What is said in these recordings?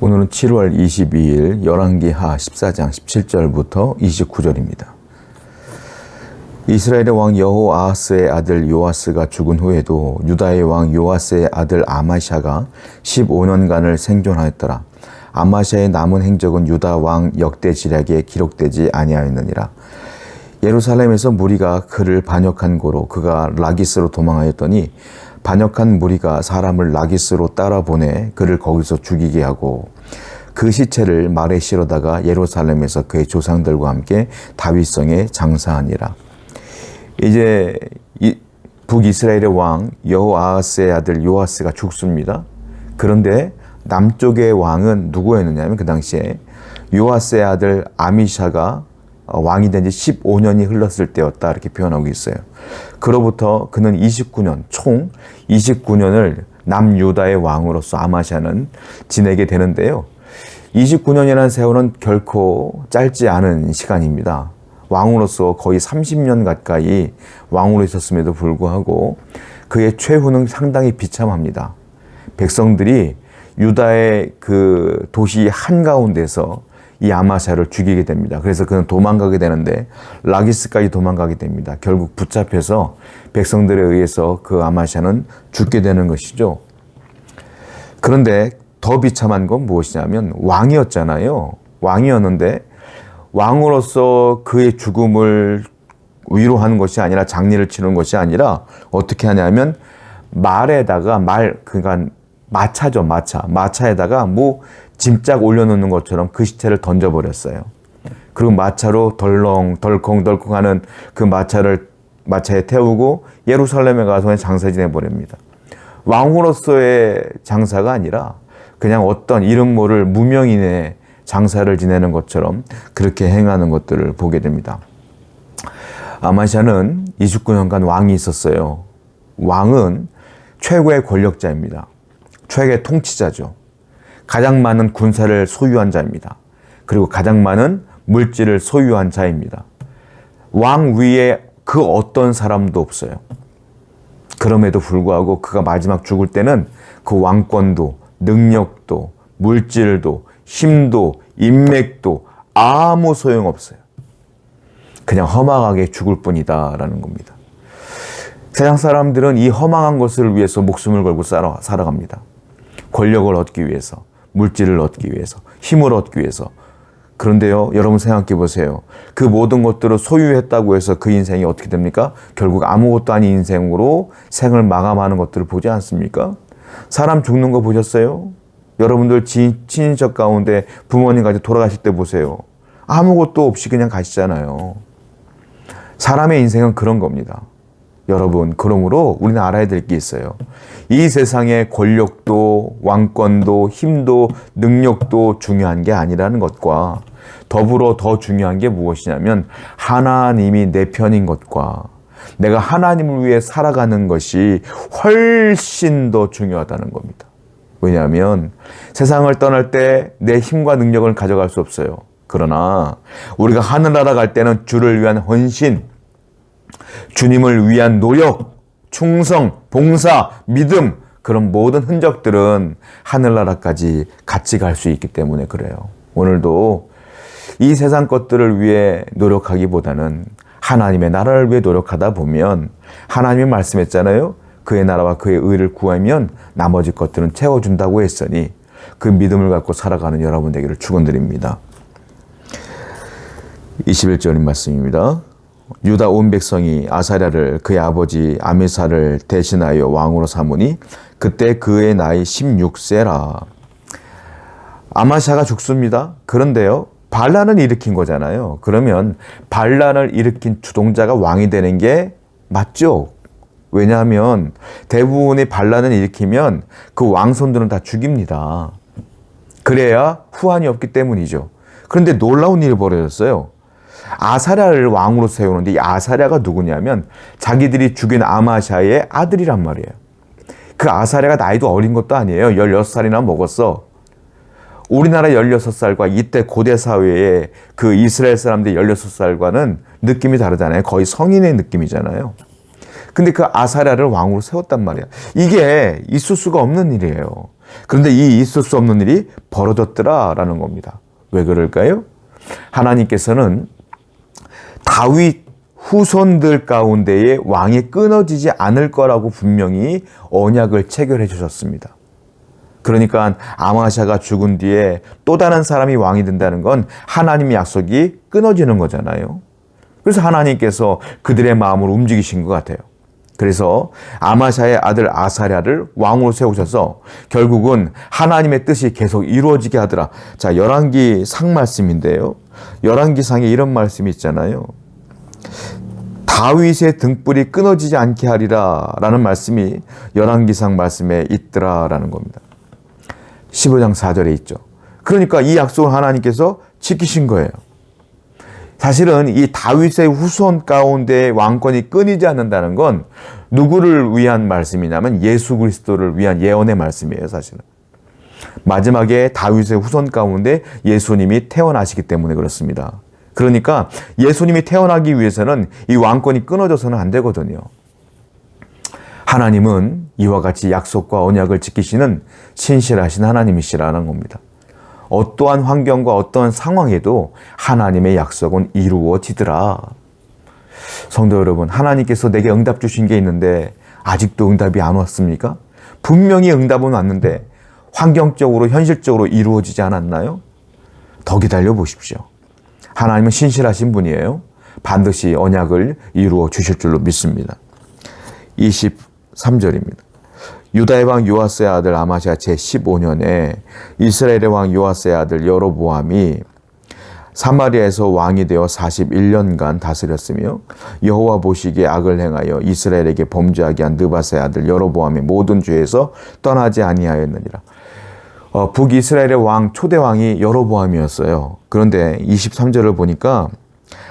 오늘은 7월 22일 열왕기하 14장 17절부터 29절입니다. 이스라엘의 왕 여호아하스의 아들 요아스가 죽은 후에도 유다의 왕 요아스의 아들 아마샤가 15년간을 생존하였더라. 아마샤의 남은 행적은 유다 왕 역대 지략에 기록되지 아니하였느니라. 예루살렘에서 무리가 그를 반역한 고로 그가 라기스로 도망하였더니 반역한 무리가 사람을 라기스로 따라 보내 그를 거기서 죽이게 하고 그 시체를 말에 실어다가 예루살렘에서 그의 조상들과 함께 다윗성에 장사하니라. 이제 북이스라엘의 왕 여호아하스의 아들 요아스가 죽습니다. 그런데 남쪽의 왕은 누구였느냐면 그 당시에 요아스의 아들 아미샤가 왕이 된 지 15년이 흘렀을 때였다, 이렇게 표현하고 있어요. 그로부터 그는 29년, 총 29년을 남유다의 왕으로서 아마샤는 지내게 되는데요. 29년이라는 세월은 결코 짧지 않은 시간입니다. 왕으로서 거의 30년 가까이 왕으로 있었음에도 불구하고 그의 최후는 상당히 비참합니다. 백성들이 유다의 그 도시 한가운데서 이 아마샤를 죽이게 됩니다. 그래서 그는 도망가게 되는데 라기스까지 도망가게 됩니다. 결국 붙잡혀서 백성들에 의해서 그 아마샤는 죽게 되는 것이죠. 그런데 더 비참한 건 무엇이냐면 왕이었잖아요. 왕이었는데 왕으로서 그의 죽음을 위로하는 것이 아니라 장례를 치르는 것이 아니라 어떻게 하냐면 말에다가 그러니까 마차죠, 마차에다가 뭐 짐짝 올려놓는 것처럼 그 시체를 던져버렸어요. 그리고 마차로 덜컹 하는 그 마차에 태우고 예루살렘에 가서 장사 지내버립니다. 왕으로서의 장사가 아니라 그냥 어떤 이름 모를 무명인의 장사를 지내는 것처럼 그렇게 행하는 것들을 보게 됩니다. 아마샤는 29년간 왕이 있었어요. 왕은 최고의 권력자입니다. 최고의 통치자죠. 가장 많은 군사를 소유한 자입니다. 그리고 가장 많은 물질을 소유한 자입니다. 왕 위에 그 어떤 사람도 없어요. 그럼에도 불구하고 그가 마지막 죽을 때는 그 왕권도, 능력도, 물질도, 힘도, 인맥도 아무 소용없어요. 그냥 허망하게 죽을 뿐이다라는 겁니다. 세상 사람들은 이 허망한 것을 위해서 목숨을 걸고 살아갑니다. 권력을 얻기 위해서, 물질을 얻기 위해서, 힘을 얻기 위해서. 그런데요, 여러분 생각해 보세요. 그 모든 것들을 소유했다고 해서 그 인생이 어떻게 됩니까? 결국 아무것도 아닌 인생으로 생을 마감하는 것들을 보지 않습니까? 사람 죽는 거 보셨어요? 여러분들 친인척 가운데 부모님까지 돌아가실 때 보세요. 아무것도 없이 그냥 가시잖아요. 사람의 인생은 그런 겁니다. 여러분, 그러므로 우리는 알아야 될 게 있어요. 이 세상의 권력도, 왕권도, 힘도, 능력도 중요한 게 아니라는 것과 더불어 더 중요한 게 무엇이냐면 하나님이 내 편인 것과 내가 하나님을 위해 살아가는 것이 훨씬 더 중요하다는 겁니다. 왜냐하면 세상을 떠날 때 내 힘과 능력을 가져갈 수 없어요. 그러나 우리가 하늘나라 갈 때는 주를 위한 헌신, 주님을 위한 노력, 충성, 봉사, 믿음, 그런 모든 흔적들은 하늘나라까지 같이 갈 수 있기 때문에 그래요. 오늘도 이 세상 것들을 위해 노력하기보다는 하나님의 나라를 위해 노력하다 보면 하나님이 말씀했잖아요. 그의 나라와 그의 의를 구하면 나머지 것들은 채워준다고 했으니 그 믿음을 갖고 살아가는 여러분 되기를 축원드립니다. 21절인 말씀입니다. 유다 온 백성이 아사랴를 그의 아버지 아미사를 대신하여 왕으로 삼으니 그때 그의 나이 16세라. 아마샤가 죽습니다. 그런데요, 반란을 일으킨 거잖아요. 그러면 반란을 일으킨 주동자가 왕이 되는 게 맞죠? 왜냐하면 대부분의 반란을 일으키면 그 왕손들은 다 죽입니다. 그래야 후환이 없기 때문이죠. 그런데 놀라운 일이 벌어졌어요. 아사랴를 왕으로 세우는데 이 아사랴가 누구냐면 자기들이 죽인 아마샤의 아들이란 말이에요. 그 아사랴가 나이도 어린 것도 아니에요. 16살이나 먹었어. 우리나라 16살과 이때 고대 사회의 그 이스라엘 사람들 16살과는 느낌이 다르잖아요. 거의 성인의 느낌이잖아요. 근데 그 아사랴를 왕으로 세웠단 말이야. 이게 있을 수가 없는 일이에요. 그런데 이 있을 수 없는 일이 벌어졌더라라는 겁니다. 왜 그럴까요? 하나님께서는 다윗 후손들 가운데에 왕이 끊어지지 않을 거라고 분명히 언약을 체결해 주셨습니다. 그러니까 아마샤가 죽은 뒤에 또 다른 사람이 왕이 된다는 건 하나님의 약속이 끊어지는 거잖아요. 그래서 하나님께서 그들의 마음을 움직이신 것 같아요. 그래서 아마샤의 아들 아사랴를 왕으로 세우셔서 결국은 하나님의 뜻이 계속 이루어지게 하더라. 자, 열왕기 상 말씀인데요. 열왕기 상에 이런 말씀이 있잖아요. 다윗의 등불이 끊어지지 않게 하리라 라는 말씀이 열왕기상 말씀에 있더라라는 겁니다. 15장 4절에 있죠. 그러니까 이 약속을 하나님께서 지키신 거예요. 사실은 이 다윗의 후손 가운데 왕권이 끊이지 않는다는 건 누구를 위한 말씀이냐면 예수 그리스도를 위한 예언의 말씀이에요, 사실은. 마지막에 다윗의 후손 가운데 예수님이 태어나시기 때문에 그렇습니다. 그러니까 예수님이 태어나기 위해서는 이 왕권이 끊어져서는 안 되거든요. 하나님은 이와 같이 약속과 언약을 지키시는 신실하신 하나님이시라는 겁니다. 어떠한 환경과 어떠한 상황에도 하나님의 약속은 이루어지더라. 성도 여러분, 하나님께서 내게 응답 주신 게 있는데 아직도 응답이 안 왔습니까? 분명히 응답은 왔는데 환경적으로 현실적으로 이루어지지 않았나요? 더 기다려 보십시오. 하나님은 신실하신 분이에요. 반드시 언약을 이루어 주실 줄로 믿습니다. 23절입니다. 유다의 왕 요아스의 아들 아마시아 제15년에 이스라엘의 왕 요아스의 아들 여로보암이 사마리아에서 왕이 되어 41년간 다스렸으며 여호와 보시기에 악을 행하여 이스라엘에게 범죄하게 한 느밧의 아들 여로보암의 모든 죄에서 떠나지 아니하였느니라. 북이스라엘의 왕 초대 왕이 여로보암이었어요. 그런데 23절을 보니까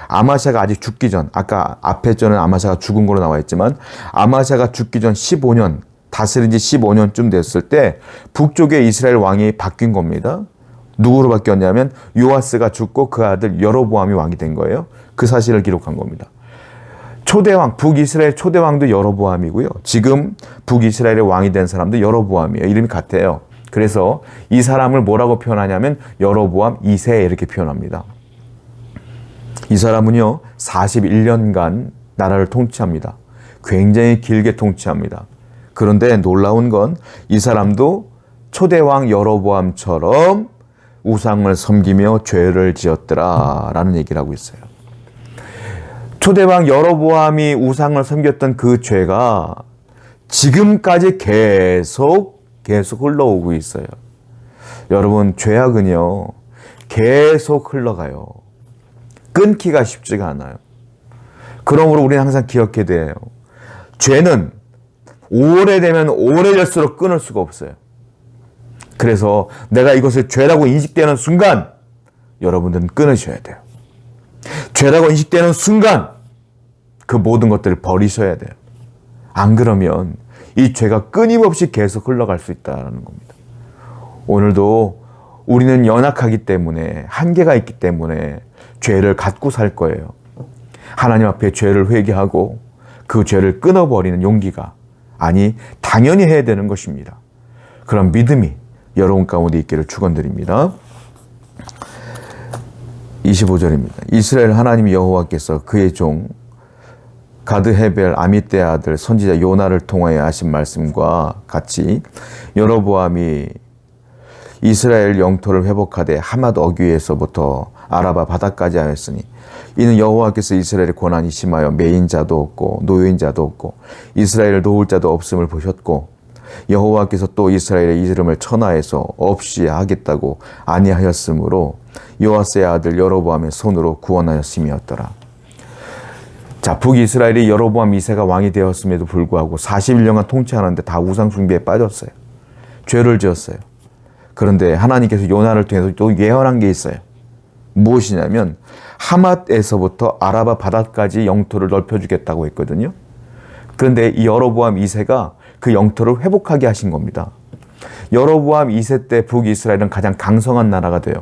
아마샤가 아직 죽기 전, 아까 앞에 전은 아마샤가 죽은 걸로 나와 있지만 아마샤가 죽기 전 15년, 다스린 지 15년쯤 됐을 때 북쪽의 이스라엘 왕이 바뀐 겁니다. 누구로 바뀌었냐면 요아스가 죽고 그 아들 여로보암이 왕이 된 거예요. 그 사실을 기록한 겁니다. 초대왕, 북이스라엘 초대왕도 여로보암이고요. 지금 북이스라엘의 왕이 된 사람도 여로보암이에요. 이름이 같아요. 그래서 이 사람을 뭐라고 표현하냐면 여로보암 2세 이렇게 표현합니다. 이 사람은요 41년간 나라를 통치합니다. 굉장히 길게 통치합니다. 그런데 놀라운 건 이 사람도 초대왕 여로보암처럼 우상을 섬기며 죄를 지었더라 라는 얘기를 하고 있어요. 초대왕 여로보암이 우상을 섬겼던 그 죄가 지금까지 계속 흘러오고 있어요. 여러분, 죄악은요 계속 흘러가요. 끊기가 쉽지가 않아요. 그러므로 우리는 항상 기억해야 돼요. 죄는 오래되면 오래될수록 끊을 수가 없어요. 그래서 내가 이것을 죄라고 인식되는 순간 여러분들은 끊으셔야 돼요. 죄라고 인식되는 순간 그 모든 것들을 버리셔야 돼요. 안 그러면 이 죄가 끊임없이 계속 흘러갈 수 있다는 겁니다. 오늘도 우리는 연약하기 때문에, 한계가 있기 때문에 죄를 갖고 살 거예요. 하나님 앞에 죄를 회개하고 그 죄를 끊어버리는 용기가, 아니 당연히 해야 되는 것입니다. 그런 믿음이 여러분 가운데 있기를 축원드립니다. 25절입니다. 이스라엘 하나님 여호와께서 그의 종 가드 헤벨 아미떼의 아들 선지자 요나를 통하여 하신 말씀과 같이 여로보암이 이스라엘 영토를 회복하되 하맛 어귀에서부터 아라바 바다까지 하였으니 이는 여호와께서 이스라엘의 고난이 심하여 매인자도 없고 노인자도 없고 이스라엘을 도울 자도 없음을 보셨고 여호와께서 또 이스라엘의 이름을 천하에서 없이 하겠다고 아니하였으므로 요아스의 아들 여로보암의 손으로 구원하였음이었더라. 자, 북이스라엘이 여로보암 2세가 왕이 되었음에도 불구하고 41년간 통치하는데 다 우상 숭배에 빠졌어요. 죄를 지었어요. 그런데 하나님께서 요나를 통해서 또 예언한 게 있어요. 무엇이냐면 하맛에서부터 아라바 바다까지 영토를 넓혀주겠다고 했거든요. 그런데 이 여로보암 2세가 그 영토를 회복하게 하신 겁니다. 여로보암 2세 때 북이스라엘은 가장 강성한 나라가 돼요.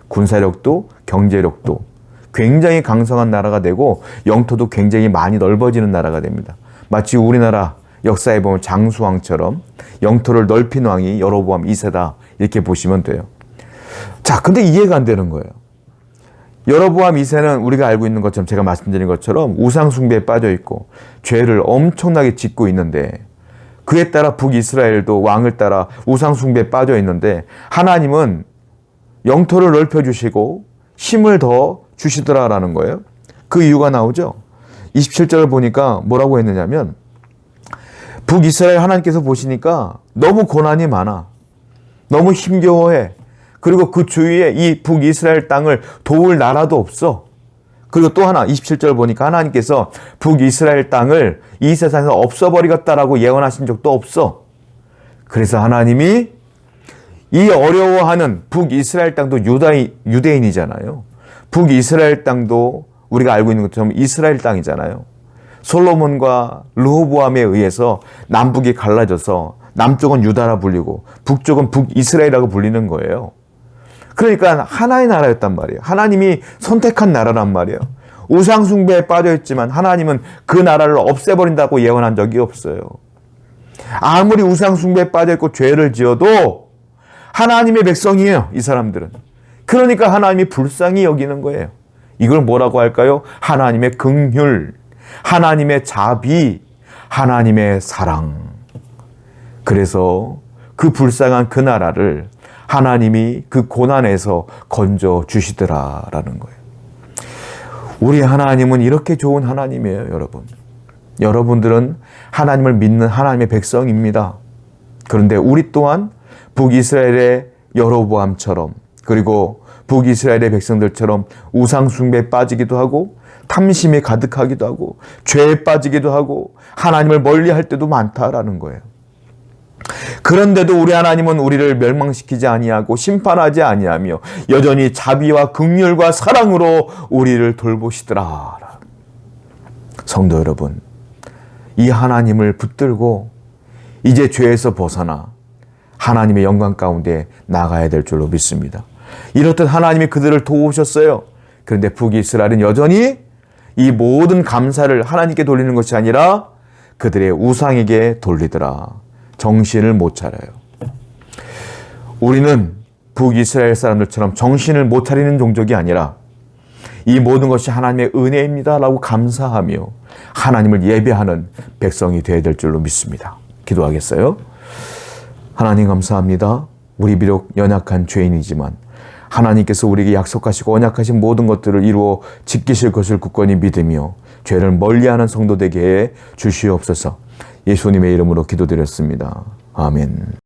군사력도 경제력도 굉장히 강성한 나라가 되고 영토도 굉장히 많이 넓어지는 나라가 됩니다. 마치 우리나라 역사에 보면 장수왕처럼 영토를 넓힌 왕이 여로보암 2세다. 이렇게 보시면 돼요. 자, 근데 이해가 안 되는 거예요. 여로보암 2세는 우리가 알고 있는 것처럼, 제가 말씀드린 것처럼 우상숭배에 빠져 있고 죄를 엄청나게 짓고 있는데, 그에 따라 북이스라엘도 왕을 따라 우상숭배에 빠져 있는데 하나님은 영토를 넓혀주시고 힘을 더 주시더라라는 거예요. 그 이유가 나오죠. 27절을 보니까 뭐라고 했느냐면, 북이스라엘 하나님께서 보시니까 너무 고난이 많아. 너무 힘겨워해. 그리고 그 주위에 이 북이스라엘 땅을 도울 나라도 없어. 그리고 또 하나 27절 보니까 하나님께서 북이스라엘 땅을 이 세상에서 없어버리겠다라고 예언하신 적도 없어. 그래서 하나님이 이 어려워하는 북이스라엘 땅도 유대인이잖아요. 북이스라엘 땅도 우리가 알고 있는 것처럼 이스라엘 땅이잖아요. 솔로몬과 르호보암에 의해서 남북이 갈라져서 남쪽은 유다라 불리고 북쪽은 북이스라엘이라고 불리는 거예요. 그러니까 하나의 나라였단 말이에요. 하나님이 선택한 나라란 말이에요. 우상숭배에 빠져있지만 하나님은 그 나라를 없애버린다고 예언한 적이 없어요. 아무리 우상숭배에 빠져있고 죄를 지어도 하나님의 백성이에요, 이 사람들은. 그러니까 하나님이 불쌍히 여기는 거예요. 이걸 뭐라고 할까요? 하나님의 긍휼, 하나님의 자비, 하나님의 사랑. 그래서 그 불쌍한 그 나라를 하나님이 그 고난에서 건져 주시더라라는 거예요. 우리 하나님은 이렇게 좋은 하나님이에요, 여러분. 여러분들은 하나님을 믿는 하나님의 백성입니다. 그런데 우리 또한 북이스라엘의 여로보암처럼, 그리고 북이스라엘의 백성들처럼 우상숭배에 빠지기도 하고 탐심에 가득하기도 하고 죄에 빠지기도 하고 하나님을 멀리할 때도 많다라는 거예요. 그런데도 우리 하나님은 우리를 멸망시키지 아니하고 심판하지 아니하며 여전히 자비와 긍휼과 사랑으로 우리를 돌보시더라. 성도 여러분, 이 하나님을 붙들고 이제 죄에서 벗어나 하나님의 영광 가운데 나가야 될 줄로 믿습니다. 이렇듯 하나님이 그들을 도우셨어요. 그런데 북이스라엘은 여전히 이 모든 감사를 하나님께 돌리는 것이 아니라 그들의 우상에게 돌리더라. 정신을 못 차려요. 우리는 북이스라엘 사람들처럼 정신을 못 차리는 종족이 아니라 이 모든 것이 하나님의 은혜입니다 라고 감사하며 하나님을 예배하는 백성이 되어야 될 줄로 믿습니다. 기도하겠어요? 하나님 감사합니다. 우리 비록 연약한 죄인이지만 하나님께서 우리에게 약속하시고 언약하신 모든 것들을 이루어 지키실 것을 굳건히 믿으며 죄를 멀리하는 성도 되게 해 주시옵소서. 예수님의 이름으로 기도드렸습니다. 아멘.